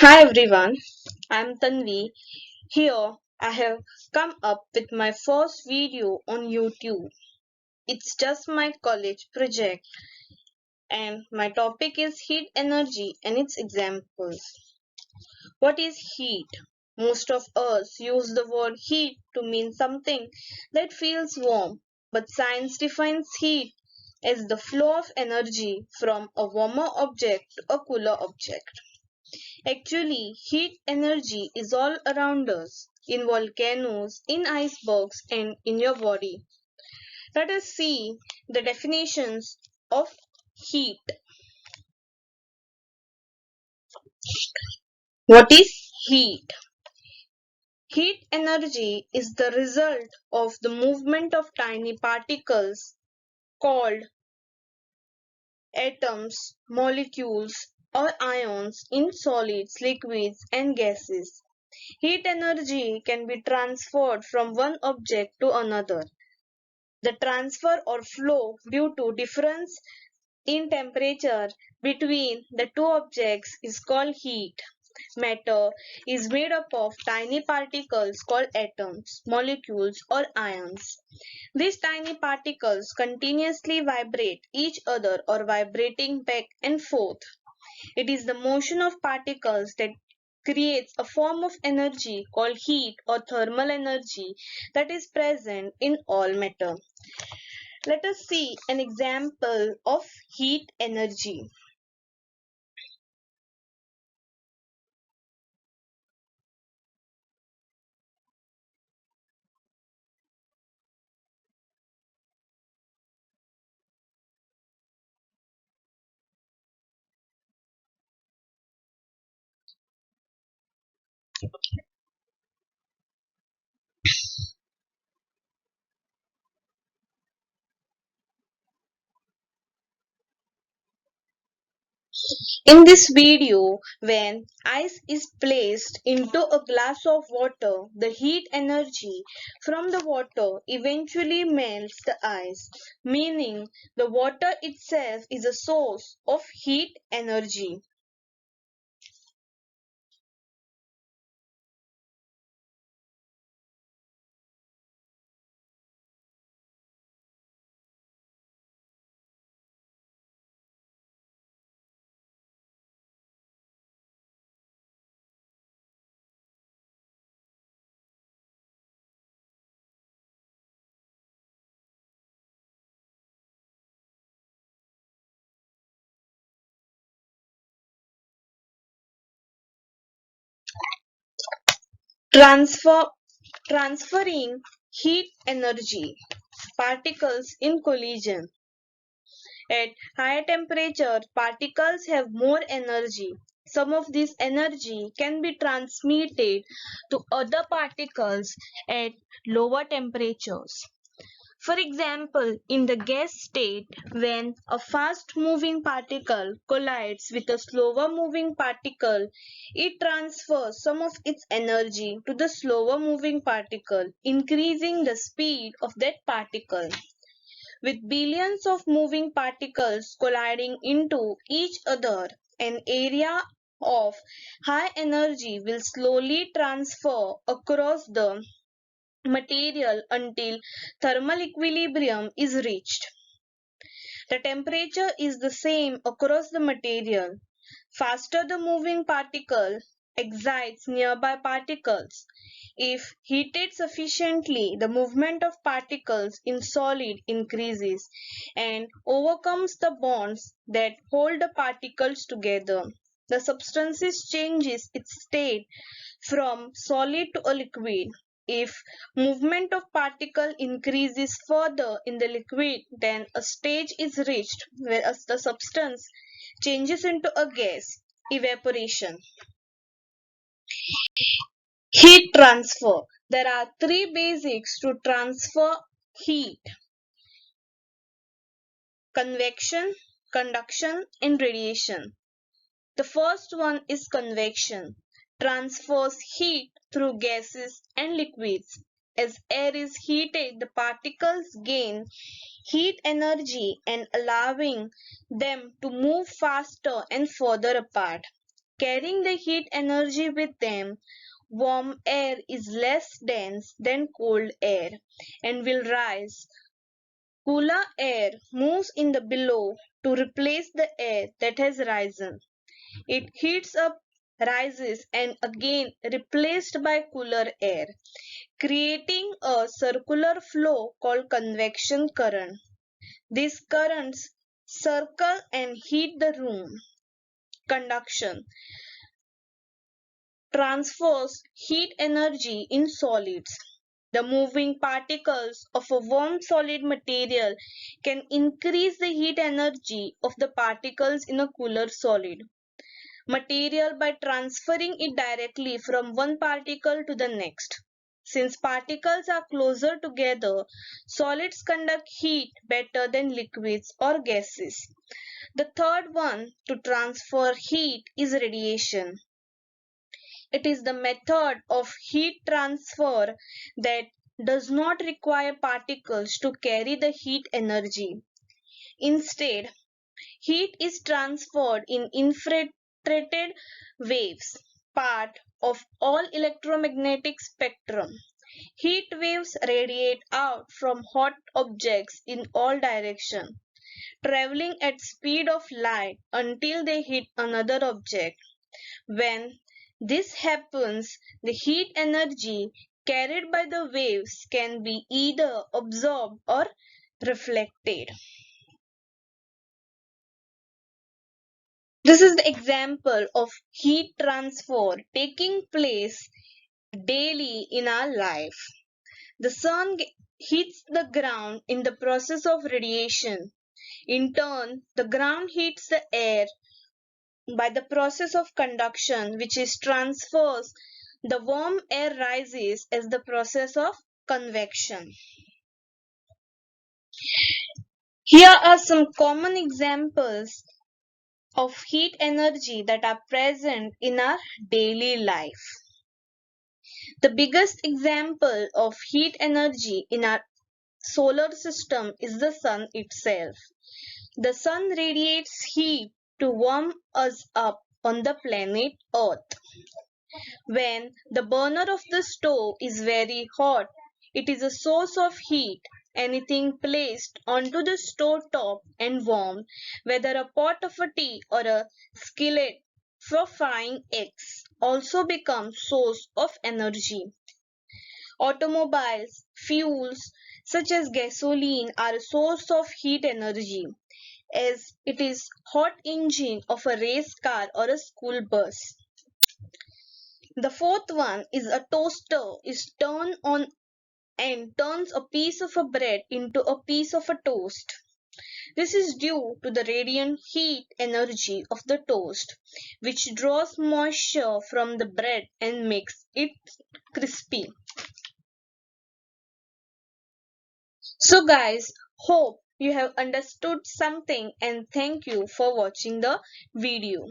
Hi everyone, I'm Tanvi. Here I have come up with my first video on YouTube. It's just my college project and my topic is heat energy and its examples. What is heat? Most of us use the word heat to mean something that feels warm, but science defines heat as the flow of energy from a warmer object to a cooler object. Actually, heat energy is all around us, in volcanoes, in icebergs, and in your body. Let us see the definitions of heat. What is heat? Heat energy is the result of the movement of tiny particles called atoms, molecules, or ions in solids, liquids, and gases. Heat energy can be transferred from one object to another. The transfer or flow due to difference in temperature between the two objects is called heat. Matter is made up of tiny particles called atoms, molecules, or ions. These tiny particles continuously vibrate each other or vibrating back and forth. It is the motion of particles that creates a form of energy called heat or thermal energy that is present in all matter. Let us see an example of heat energy. In this video, when ice is placed into a glass of water, the heat energy from the water eventually melts the ice, meaning the water itself is a source of heat energy. Transfer, transferring heat energy. Particles in collision. At higher temperature, particles have more energy. Some of this energy can be transmitted to other particles at lower temperatures. For example, in the gas state, when a fast moving particle collides with a slower moving particle, it transfers some of its energy to the slower moving particle, increasing the speed of that particle. With billions of moving particles colliding into each other, an area of high energy will slowly transfer across the material until thermal equilibrium is reached. The temperature is the same across the material. Faster the moving particle excites nearby particles. If heated sufficiently, the movement of particles in solid increases and overcomes the bonds that hold the particles together. The substance changes its state from solid to a liquid. If movement of particle increases further in the liquid, then a stage is reached where the substance changes into a gas, evaporation. Heat transfer. There are three basics to transfer heat: convection, conduction, and radiation. The first one is convection, transfers heat through gases and liquids. As air is heated, the particles gain heat energy and allowing them to move faster and further apart. carrying the heat energy with them. Warm air is less dense than cold air and will rise. Cooler air moves in the below to replace the air that has risen. It heats up, rises, and again replaced by cooler air, creating a circular flow called convection current. These currents circle and heat the room. Conduction transfers heat energy in solids. The moving particles of a warm solid material can increase the heat energy of the particles in a cooler solid material by transferring it directly from one particle to the next. Since particles are closer together, solids conduct heat better than liquids or gases. The third one to transfer heat is radiation. It is the method of heat transfer that does not require particles to carry the heat energy. Instead, heat is transferred in infiltrated waves, part of all electromagnetic spectrum. Heat waves radiate out from hot objects in all directions, traveling at speed of light until they hit another object. When this happens, the heat energy carried by the waves can be either absorbed or reflected. This is the example of heat transfer taking place daily in our life. The sun heats the ground in the process of radiation. In turn, the ground heats the air by the process of conduction, which is transfers. The warm air rises as the process of convection. Here are some common examples of heat energy that are present in our daily life. The biggest example of heat energy in our solar system is the sun itself. The sun radiates heat to warm us up on the planet Earth. When the burner of the stove is very hot, it is a source of heat. Anything placed onto the stove top and warmed, whether a pot of a tea or a skillet for frying eggs, also becomes source of energy. Automobiles, fuels such as gasoline are a source of heat energy, as it is hot engine of a race car or a school bus. The fourth one is a toaster is turned on and turns a piece of a bread into a piece of a toast. This is due to the radiant heat energy of the toast, which draws moisture from the bread and makes it crispy. So guys, hope you have understood something and thank you for watching the video.